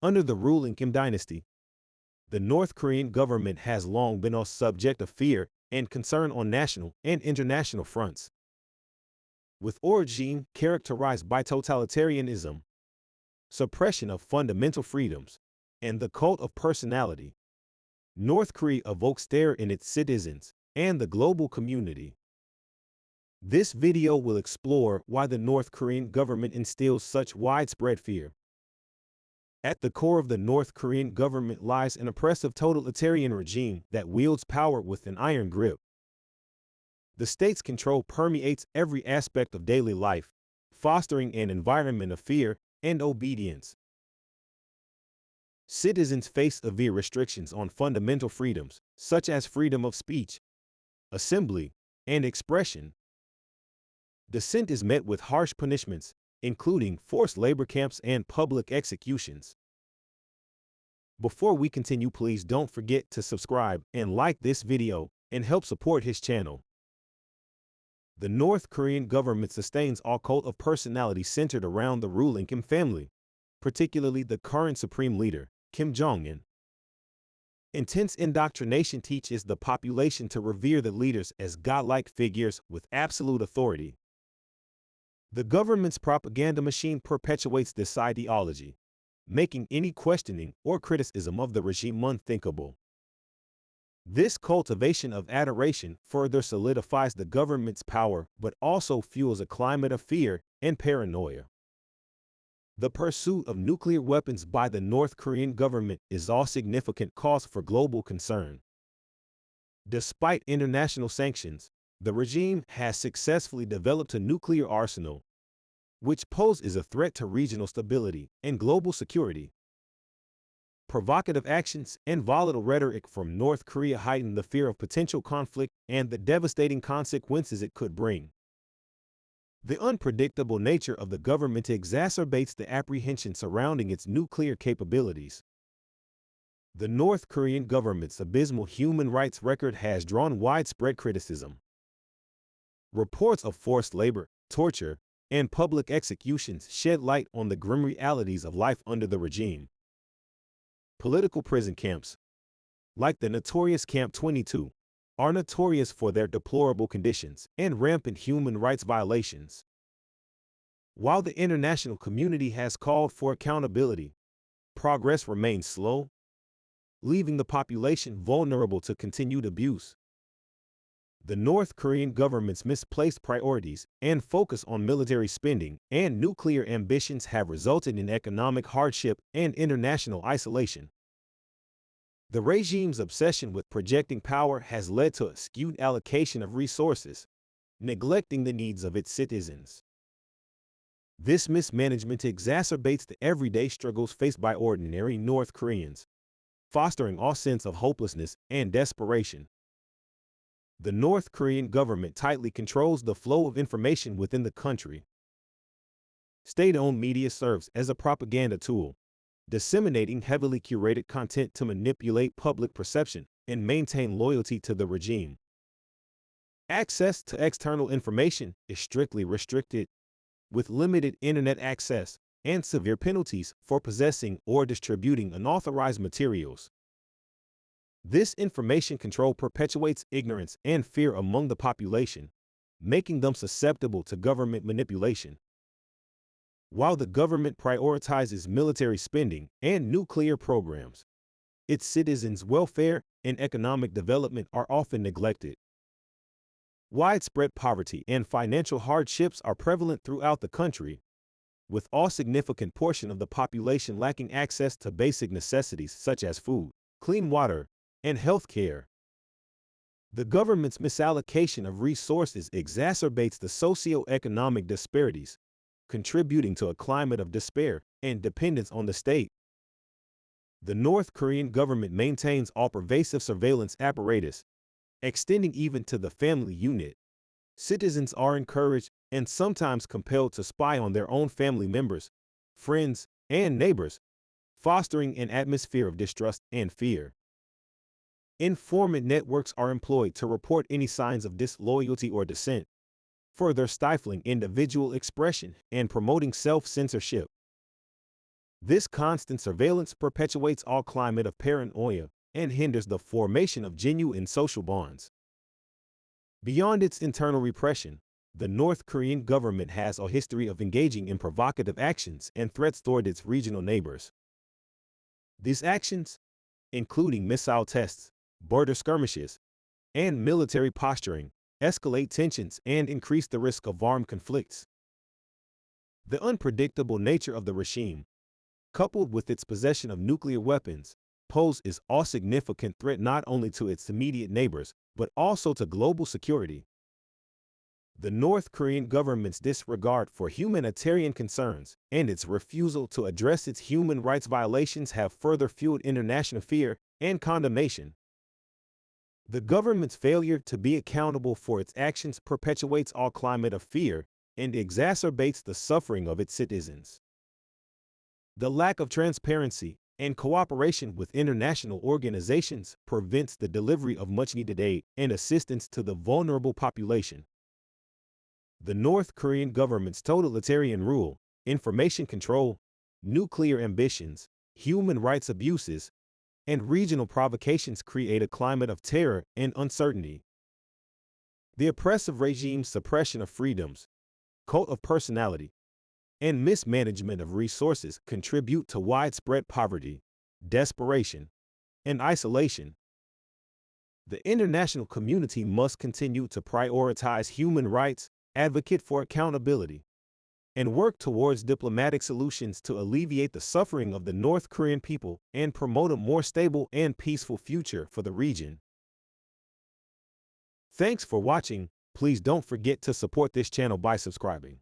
Under the ruling Kim dynasty, the North Korean government has long been a subject of fear and concern on national and international fronts. With origin characterized by totalitarianism, suppression of fundamental freedoms, and the cult of personality, North Korea evokes terror in its citizens and the global community. This video will explore why the North Korean government instills such widespread fear. At the core of the North Korean government lies an oppressive totalitarian regime that wields power with an iron grip. The state's control permeates every aspect of daily life, fostering an environment of fear and obedience. Citizens face severe restrictions on fundamental freedoms, such as freedom of speech, assembly, and expression. Dissent is met with harsh punishments, including forced labor camps and public executions. Before we continue, please don't forget to subscribe and like this video and help support his channel. The North Korean government sustains a cult of personality centered around the ruling Kim family, particularly the current supreme leader, Kim Jong-il. Intense indoctrination teaches the population to revere the leaders as godlike figures with absolute authority. The government's propaganda machine perpetuates this ideology, making any questioning or criticism of the regime unthinkable. This cultivation of adoration further solidifies the government's power but also fuels a climate of fear and paranoia. The pursuit of nuclear weapons by the North Korean government is a significant cause for global concern. Despite international sanctions, the regime has successfully developed a nuclear arsenal, which poses a threat to regional stability and global security. Provocative actions and volatile rhetoric from North Korea heighten the fear of potential conflict and the devastating consequences it could bring. The unpredictable nature of the government exacerbates the apprehension surrounding its nuclear capabilities. The North Korean government's abysmal human rights record has drawn widespread criticism. Reports of forced labor, torture, and public executions shed light on the grim realities of life under the regime. Political prison camps, like the notorious Camp 22, are notorious for their deplorable conditions and rampant human rights violations. While the international community has called for accountability, progress remains slow, leaving the population vulnerable to continued abuse. The North Korean government's misplaced priorities and focus on military spending and nuclear ambitions have resulted in economic hardship and international isolation. The regime's obsession with projecting power has led to a skewed allocation of resources, neglecting the needs of its citizens. This mismanagement exacerbates the everyday struggles faced by ordinary North Koreans, fostering a sense of hopelessness and desperation. The North Korean government tightly controls the flow of information within the country. State-owned media serves as a propaganda tool, disseminating heavily curated content to manipulate public perception and maintain loyalty to the regime. Access to external information is strictly restricted, with limited internet access and severe penalties for possessing or distributing unauthorized materials. This information control perpetuates ignorance and fear among the population, making them susceptible to government manipulation. While the government prioritizes military spending and nuclear programs, its citizens' welfare and economic development are often neglected. Widespread poverty and financial hardships are prevalent throughout the country, with a significant portion of the population lacking access to basic necessities such as food, clean water, and health care. The government's misallocation of resources exacerbates the socio-economic disparities, contributing to a climate of despair and dependence on the state. The North Korean government maintains a pervasive surveillance apparatus, extending even to the family unit. Citizens are encouraged and sometimes compelled to spy on their own family members, friends, and neighbors, fostering an atmosphere of distrust and fear. Informant networks are employed to report any signs of disloyalty or dissent, further stifling individual expression and promoting self-censorship. This constant surveillance perpetuates all climate of paranoia and hinders the formation of genuine social bonds. Beyond its internal repression, the North Korean government has a history of engaging in provocative actions and threats toward its regional neighbors. These actions, including missile tests, border skirmishes, and military posturing, escalate tensions and increase the risk of armed conflicts. The unpredictable nature of the regime, coupled with its possession of nuclear weapons, poses a significant threat not only to its immediate neighbors, but also to global security. The North Korean government's disregard for humanitarian concerns and its refusal to address its human rights violations have further fueled international fear and condemnation. The government's failure to be accountable for its actions perpetuates a climate of fear and exacerbates the suffering of its citizens. The lack of transparency and cooperation with international organizations prevents the delivery of much-needed aid and assistance to the vulnerable population. The North Korean government's totalitarian rule, information control, nuclear ambitions, human rights abuses, and regional provocations create a climate of terror and uncertainty. The oppressive regime's suppression of freedoms, cult of personality, and mismanagement of resources contribute to widespread poverty, desperation, and isolation. The international community must continue to prioritize human rights, advocate for accountability, and work towards diplomatic solutions to alleviate the suffering of the North Korean people and promote a more stable and peaceful future for the region. Thanks for watching. Please don't forget to support this channel by subscribing.